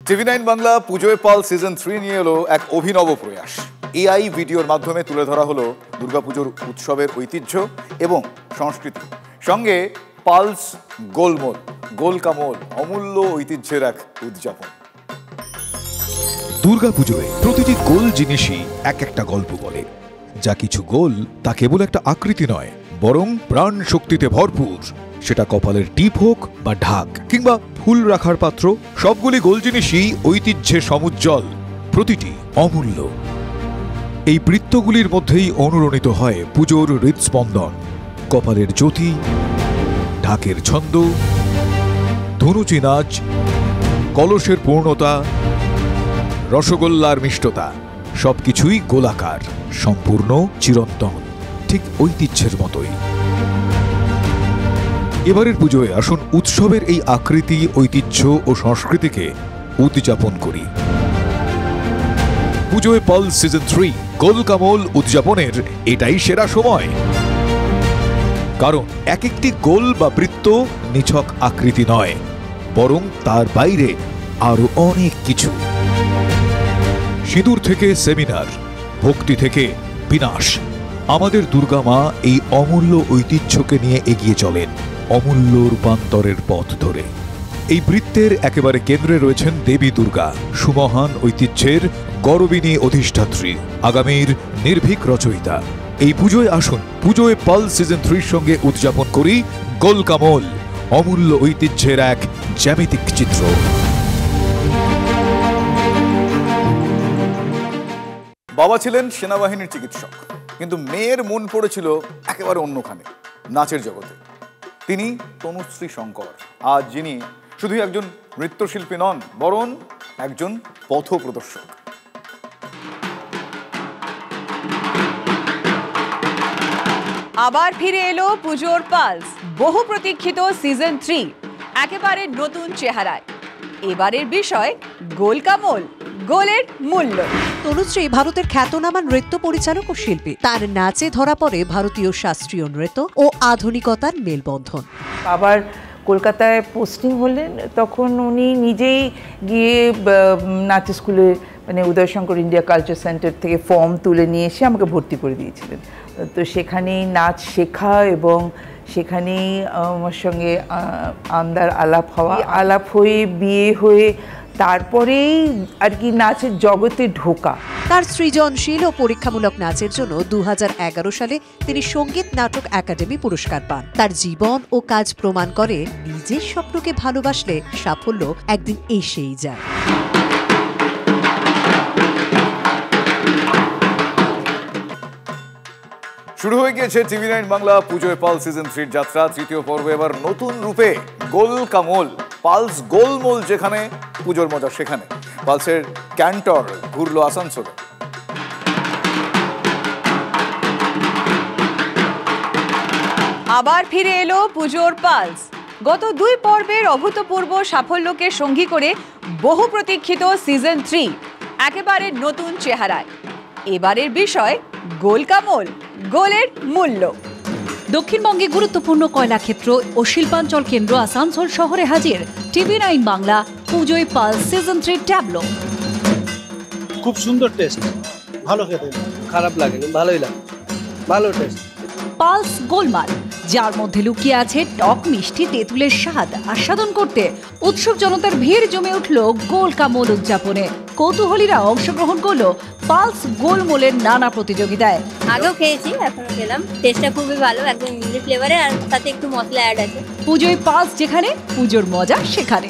টিভি9 বাংলা পুজোয় পাল সিজন 3 নিয়ে এলো এক অভিনব প্রয়াস। এআই ভিডিওর মাধ্যমে তুলে ধরা হলো দুর্গাপুজোর উৎসবের ঐতিহ্য এবং সংস্কৃতি, সঙ্গে পালস গোলমোল গোলকামোল অমূল্য ঐতিহ্যের এক উদযাপন। দুর্গাপুজোয় প্রতিটি গোল জিনিসই এক একটা গল্প বলে। যা কিছু গোল তা কেবল একটা আকৃতি নয়, বরং প্রাণ শক্তিতে ভরপুর। সেটা কপালের টিপ হোক বা ঢাক কিংবা ফুল রাখার পাত্র, সবগুলি গোল জিনিসই ঐতিহ্যে সমুজ্জ্বল, প্রতিটি অমূল্য। এই বৃত্তগুলির মধ্যেই অনুরণিত হয় পুজোর হৃদস্পন্দন, কপালের জ্যোতি, ঢাকের ছন্দ, ধনুচি নাচ, কলসের পূর্ণতা, রসগোল্লার মিষ্টতা, সবকিছুই গোলাকার, সম্পূর্ণ চিরন্তন, ঠিক ঐতিহ্যের মতোই। এবারের পুজোয় আসুন উৎসবের এই আকৃতি, ঐতিহ্য ও সংস্কৃতিকে উদযাপন করি। পুজোয় পালস সিজন 3 গোলকামোল উদযাপনের এটাই সেরা সময়, কারণ এক একটি গোল বা বৃত্ত নিছক আকৃতি নয়, বরং তার বাইরে আরো অনেক কিছু। সিঁদুর থেকে সেমিনার, ভক্তি থেকে বিনাশ, আমাদের দুর্গা মা এই অমূল্য ঐতিহ্যকে নিয়ে এগিয়ে চলেন অমূল্য রূপান্তরের পথ ধরে। এই বৃত্তের একেবারে কেন্দ্রে রয়েছেন দেবী দুর্গা, সুমহান ঐতিহ্যের গৌরবিনী অধিষ্ঠাত্রী, আগামীর নির্ভীক রচয়িতা। এই পুজোয় আসুন, পুজোয় পালস সিজন 3 সঙ্গে উদযাপন করি গোলকামোল অমূল্য ঐতিহ্যের এক জ্যামিতিক চিত্র। বাবা ছিলেন সেনাবাহিনীর চিকিৎসক, কিন্তু মেয়ের মন পড়েছিল একেবারে অন্যখানে, নাচের জগতে। তিনি তনুশ্রী শঙ্কর, আজ যিনি শুধু একজন নৃত্যশিল্পী নন, বরং একজন পথপ্রদর্শক। আবার ফিরে এলো পুজোর পালস, বহু প্রতীক্ষিত সিজন 3 একেবারে নতুন চেহারায়। এবারের বিষয় গোলকামোল, গোলের মূল্য। তনুশ্রী ভারতের খ্যাতনামা নৃত্য পরিচালক ও শিল্পী। তার নাচে ধরা পড়ে ভারতীয় শাস্ত্রীয় নৃত্য ও আধুনিকতার মেলবন্ধন। আবার কলকাতায় পোস্টিং হলেন, তখন উনি নিজেই গিয়ে নাচ স্কুলে, মানে উদয়শঙ্কর ইন্ডিয়া কালচার সেন্টার থেকে ফর্ম তুলে নিয়ে এসে আমাকে ভর্তি করে দিয়েছিলেন। তো সেখানেই নাচ শেখা এবং সেখানেই আমার সঙ্গে আন্দার আলাপ হয়ে বিয়ে হয়ে তারপরেই আর কি নাচের জগতে ঢোকা। তার সৃজনশীল ও পরীক্ষামূলক নাচের জন্য 2011 সালে তিনি সঙ্গীত নাটক একাডেমি পুরস্কার পান। তার জীবন ও কাজ প্রমাণ করে, নিজের স্বপ্নকে ভালোবাসলে সাফল্য একদিন এসেই যায়। শুরু হয়ে গিয়েছে টিভি9 বাংলা পুজোয় পালস সিজন 3 যাত্রা। তৃতীয় পর্ব এবার নতুন রূপে গোলকামোল। পালস গোলমোল যেখানে, পুজোর মজা সেখানে। পালসের ক্যান্টর ঘুরলো আসানসোলে। আবার ফিরে এলো পুজোর পালস। গত 2 পর্বের অভূতপূর্ব সাফল্যকে সঙ্গী করে বহু প্রতীক্ষিত সিজন 3 একেবারে নতুন চেহারায়। এবারের বিষয় গোলকামোল, গোলের মূল্য। দক্ষিণবঙ্গে গুরুত্বপূর্ণ কয়লাক্ষেত্র ও শিল্পাঞ্চল কেন্দ্র আসানসোল শহরে হাজির টিভি9 বাংলা পুজোয় পালস সিজন 3 ট্যাবলো। খুব সুন্দর টেস্ট, ভালো খেতে, খারাপ লাগেনি, ভালোই লাগে, ভালো টেস্ট। পালস গোলমাল, যার মধ্যে লুকিয়ে আছে টক মিষ্টি তেঁতুলের স্বাদ আস্বাদন করতে উৎসুক জনতার ভিড় জমে উঠল গোলকামোল উদযাপনে। কৌতূহলীরা অংশগ্রহণ করলো পালস গোলমোলের নানা প্রতিযোগিতায়। আগেও খেয়েছি, এখনো খেলাম, টেস্টটা খুবই ভালো, একদম ইংলিশ ফ্লেভারে, আর সাথে একটু মশলা অ্যাড আছে। পুজোয় পালস যেখানে, পুজোর মজা সেখানে।